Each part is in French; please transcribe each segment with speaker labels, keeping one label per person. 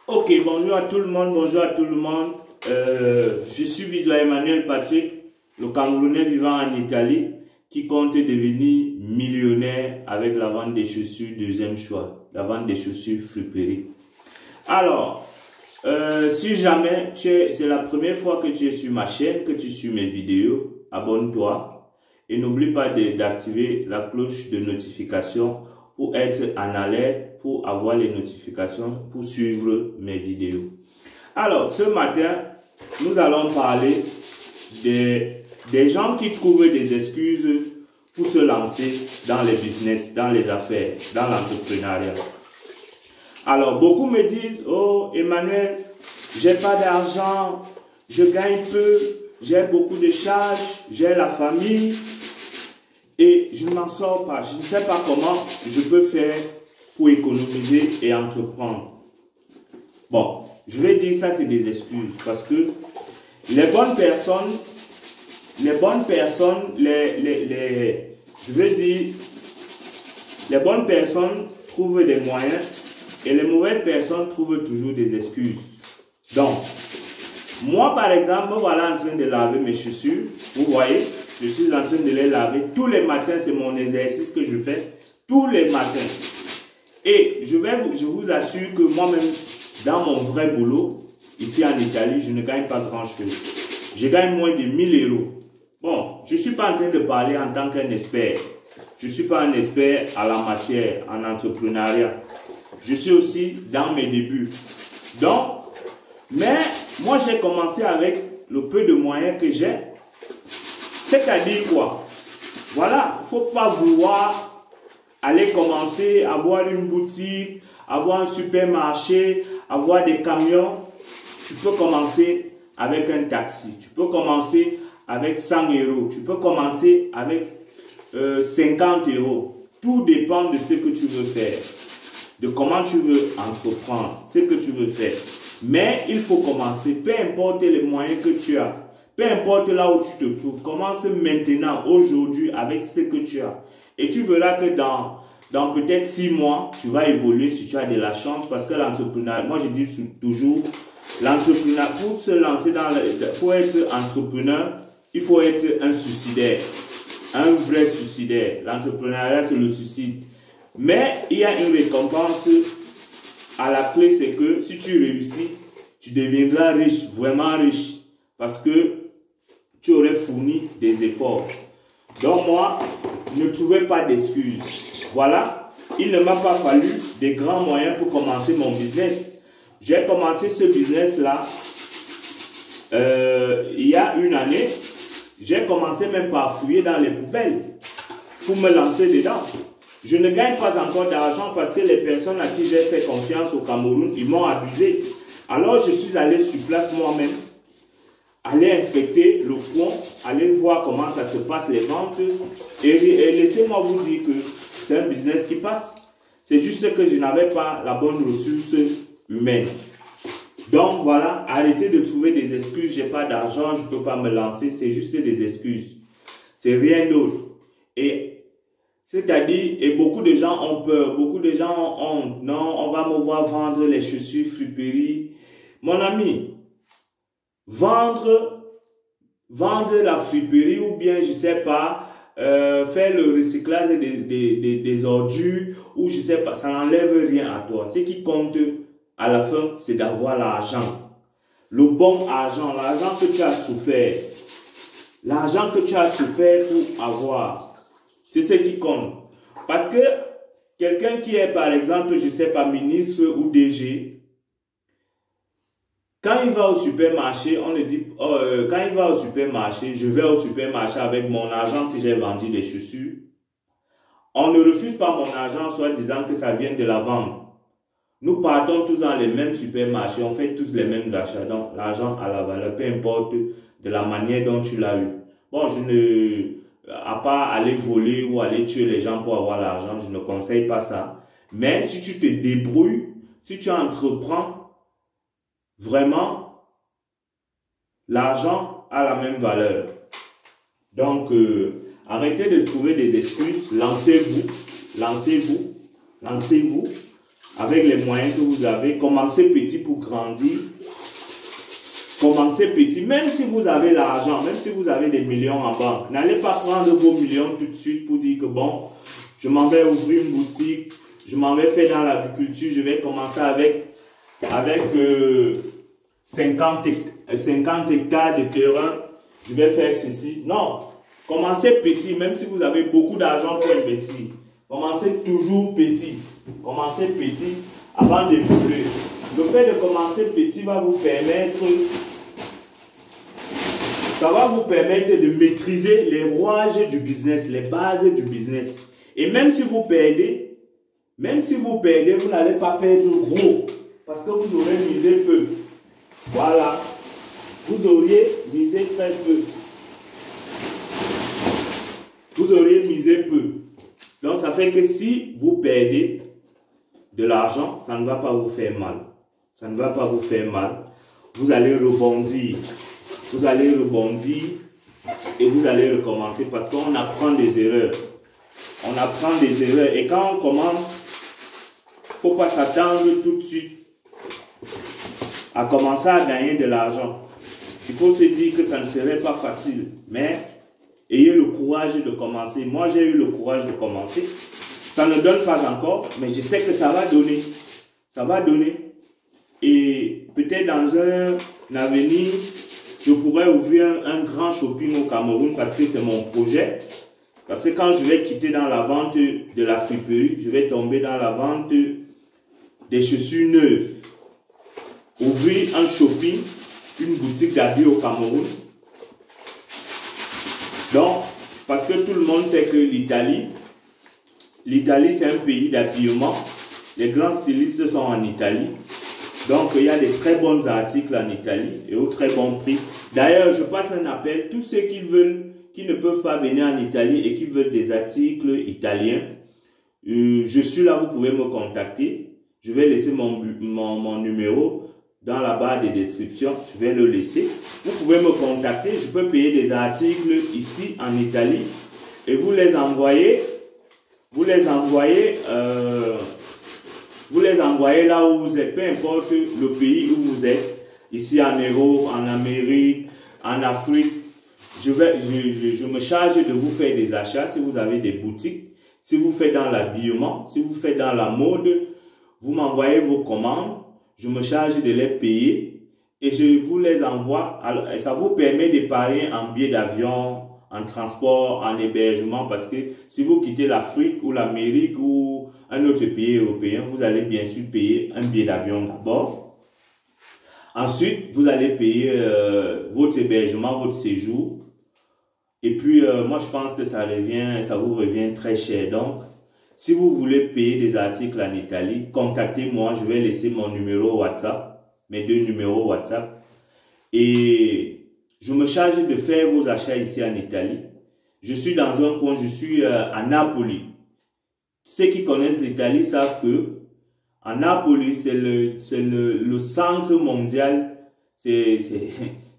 Speaker 1: Ok, bonjour à tout le monde, bonjour à tout le monde. Je suis Vidoua Emmanuel Patrick, le Camerounais vivant en Italie, qui compte devenir millionnaire avec la vente des chaussures deuxième choix, la vente des chaussures friperie. Alors, si jamais c'est la première fois que tu es sur ma chaîne, que tu suis mes vidéos, abonne-toi et n'oublie pas d'activer la cloche de notification pour être en alerte, pour avoir les notifications, pour suivre mes vidéos. Alors, ce matin, nous allons parler des gens qui trouvent des excuses pour se lancer dans les business, dans les affaires, dans l'entrepreneuriat. Alors, beaucoup me disent, oh Emmanuel, j'ai pas d'argent, je gagne peu, j'ai beaucoup de charges, j'ai la famille et je ne m'en sors pas. Je ne sais pas comment je peux faire pour économiser et entreprendre. Bon, je vais dire ça, c'est des excuses parce que les bonnes personnes, je veux dire, les bonnes personnes trouvent des moyens et les mauvaises personnes trouvent toujours des excuses. Donc, moi par exemple, me voilà en train de laver mes chaussures. Vous voyez, je suis en train de les laver. Tous les matins, c'est mon exercice que je fais. Tous les matins. Et je vous assure que moi-même, dans mon vrai boulot, ici en Italie, je ne gagne pas grand-chose. Je gagne moins de 1000 euros. Bon, je ne suis pas en train de parler en tant qu'un expert. Je ne suis pas un expert à la matière, en entrepreneuriat. Je suis aussi dans mes débuts. Donc, mais moi j'ai commencé avec le peu de moyens que j'ai. C'est-à-dire quoi? Voilà, il ne faut pas vouloir aller commencer, avoir une boutique, avoir un supermarché, avoir des camions. Tu peux commencer avec un taxi. Tu peux commencer avec 100 euros. Tu peux commencer avec 50 euros. Tout dépend de ce que tu veux faire, de comment tu veux entreprendre, ce que tu veux faire. Mais il faut commencer, peu importe les moyens que tu as, peu importe là où tu te trouves, commence maintenant, aujourd'hui, avec ce que tu as. Et tu verras que dans peut-être 6 mois, tu vas évoluer si tu as de la chance, parce que l'entrepreneur, moi je dis toujours, l'entrepreneur, pour se lancer pour être entrepreneur, il faut être un suicidaire, un vrai suicidaire. L'entrepreneuriat, c'est le suicide. Mais il y a une récompense à la clé, c'est que si tu réussis, tu deviendras riche, vraiment riche, parce que tu aurais fourni des efforts. Donc moi, je ne trouvais pas d'excuses. Voilà, il ne m'a pas fallu des grands moyens pour commencer mon business. J'ai commencé ce business-là il y a une année. J'ai commencé même par fouiller dans les poubelles pour me lancer dedans. Je ne gagne pas encore d'argent parce que les personnes à qui j'ai fait confiance au Cameroun, ils m'ont abusé. Alors je suis allé sur place moi-même, aller inspecter le fond, aller voir comment ça se passe les ventes. Et laissez-moi vous dire que c'est un business qui passe. C'est juste que je n'avais pas la bonne ressource humaine. Donc voilà, arrêtez de trouver des excuses. J'ai pas d'argent, je ne peux pas me lancer. C'est juste des excuses. C'est rien d'autre. Et c'est-à-dire, et beaucoup de gens ont peur, beaucoup de gens ont honte. Non, on va me voir vendre les chaussures friperie. Mon ami, vendre la friperie ou bien, je sais pas, faire le recyclage des ordures ou je sais pas, ça n'enlève rien à toi. Ce qui compte à la fin, c'est d'avoir l'argent. Le bon argent, l'argent que tu as souffert. L'argent que tu as souffert pour avoir. C'est ce qui compte. Parce que quelqu'un qui est, par exemple, je ne sais pas, ministre ou DG, quand il va au supermarché, on le dit, quand il va au supermarché, je vais au supermarché avec mon argent que j'ai vendu des chaussures. On ne refuse pas mon argent, soit disant que ça vient de la vente. Nous partons tous dans les mêmes supermarchés, on fait tous les mêmes achats. Donc, l'argent a la valeur, peu importe de la manière dont tu l'as eu. Bon, à part aller voler ou aller tuer les gens pour avoir l'argent, je ne conseille pas ça. Mais si tu te débrouilles, si tu entreprends, vraiment, l'argent a la même valeur. Donc, arrêtez de trouver des excuses, lancez-vous, lancez-vous, lancez-vous. avec les moyens que vous avez. Commencez petit pour grandir. Commencez petit, même si vous avez l'argent, même si vous avez des millions en banque. N'allez pas prendre vos millions tout de suite pour dire que bon, je m'en vais ouvrir une boutique, je m'en vais faire dans l'agriculture, je vais commencer avec 50 hectares de terrain, je vais faire ceci. Non, commencez petit, même si vous avez beaucoup d'argent pour investir. Commencez toujours petit. Commencez petit avant d'évoluer. Le fait de commencer petit va vous permettre, ça va vous permettre de maîtriser les rouages du business, les bases du business. Et même si vous perdez, vous n'allez pas perdre gros. Parce que vous aurez misé peu. Voilà. Vous auriez misé très peu. Vous auriez misé peu. Donc, ça fait que si vous perdez de l'argent, ça ne va pas vous faire mal. Ça ne va pas vous faire mal. Vous allez rebondir. Vous allez rebondir et vous allez recommencer parce qu'on apprend des erreurs. On apprend des erreurs. Et quand on commence, il ne faut pas s'attendre tout de suite à commencer à gagner de l'argent. Il faut se dire que ça ne serait pas facile. Mais ayez le courage de commencer. Moi, j'ai eu le courage de commencer. Ça ne donne pas encore, mais je sais que ça va donner. Ça va donner. Et peut-être dans un avenir, je pourrais ouvrir un grand shopping au Cameroun parce que c'est mon projet. Parce que quand je vais quitter dans la vente de la friperie, je vais tomber dans la vente des chaussures neuves. Ouvrir un shopping, une boutique d'habits au Cameroun. Donc, parce que tout le monde sait que l'Italie c'est un pays d'habillement. Les grands stylistes sont en Italie. Donc, il y a des très bons articles en Italie et au très bon prix. D'ailleurs, je passe un appel. Tous ceux qui ne peuvent pas venir en Italie et qui veulent des articles italiens, je suis là, vous pouvez me contacter. Je vais laisser mon numéro dans la barre de description. Je vais le laisser. Vous pouvez me contacter. Je peux payer des articles ici en Italie et vous les envoyez. Vous les envoyez là où vous êtes, peu importe le pays où vous êtes, ici en Europe, en Amérique, en Afrique. Je me charge de vous faire des achats si vous avez des boutiques, si vous faites dans l'habillement, si vous faites dans la mode, vous m'envoyez vos commandes, je me charge de les payer et je vous les envoie. Ça vous permet d'épargner en billets d'avion, en transport, en hébergement, parce que si vous quittez l'Afrique ou l'Amérique ou un autre pays européen, vous allez bien sûr payer un billet d'avion d'abord. Ensuite, vous allez payer votre hébergement, votre séjour. Et puis, moi, je pense que ça vous revient très cher. Donc, si vous voulez payer des articles en Italie, contactez-moi. Je vais laisser mon numéro WhatsApp, mes 2 numéros WhatsApp. Et je me charge de faire vos achats ici en Italie. Je suis dans un coin, je suis à Napoli. Ceux qui connaissent l'Italie savent que à Napoli, c'est le centre mondial, c'est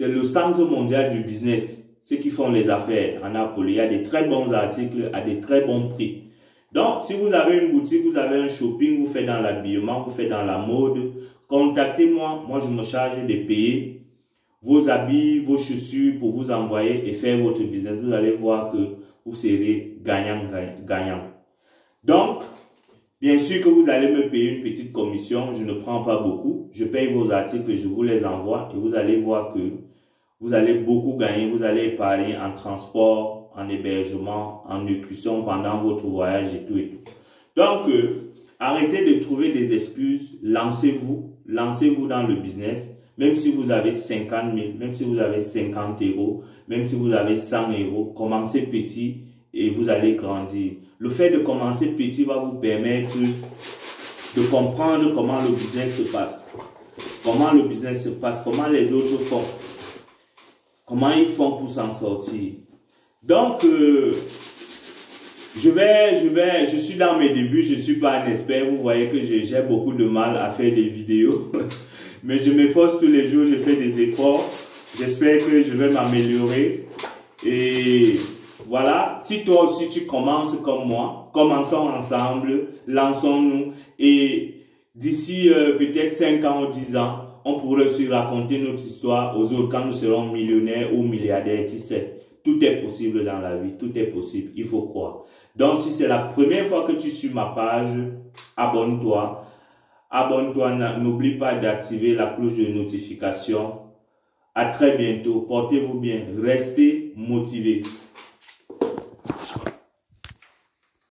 Speaker 1: le centre mondial du business. Ceux qui font les affaires à Napoli, il y a des très bons articles à des très bons prix. Donc, si vous avez une boutique, vous avez un shopping, vous faites dans l'habillement, vous faites dans la mode, contactez-moi. Moi, je me charge de payer vos habits, vos chaussures pour vous envoyer et faire votre business. Vous allez voir que vous serez gagnant. Donc, bien sûr que vous allez me payer une petite commission. Je ne prends pas beaucoup. Je paye vos articles, je vous les envoie et vous allez voir que vous allez beaucoup gagner. Vous allez épargner en transport, en hébergement, en nutrition pendant votre voyage et tout et tout. Donc, arrêtez de trouver des excuses. Lancez-vous dans le business. Même si vous avez 50 000, même si vous avez 50 euros, même si vous avez 100 euros, commencez petit et vous allez grandir. Le fait de commencer petit va vous permettre de comprendre comment le business se passe. Comment le business se passe, comment les autres font. Comment ils font pour s'en sortir. Donc, je suis dans mes débuts, je ne suis pas un expert. Vous voyez que j'ai beaucoup de mal à faire des vidéos. Mais je m'efforce tous les jours, je fais des efforts. J'espère que je vais m'améliorer. Et voilà, si toi aussi tu commences comme moi, commençons ensemble, lançons-nous et d'ici peut-être 5 ans ou 10 ans, on pourrait aussi raconter notre histoire aux autres quand nous serons millionnaires ou milliardaires, qui sait. Tout est possible dans la vie, tout est possible, il faut croire. Donc si c'est la première fois que tu suis ma page, abonne-toi. Abonne-toi, n'oublie pas d'activer la cloche de notification. À très bientôt, portez-vous bien, restez motivés.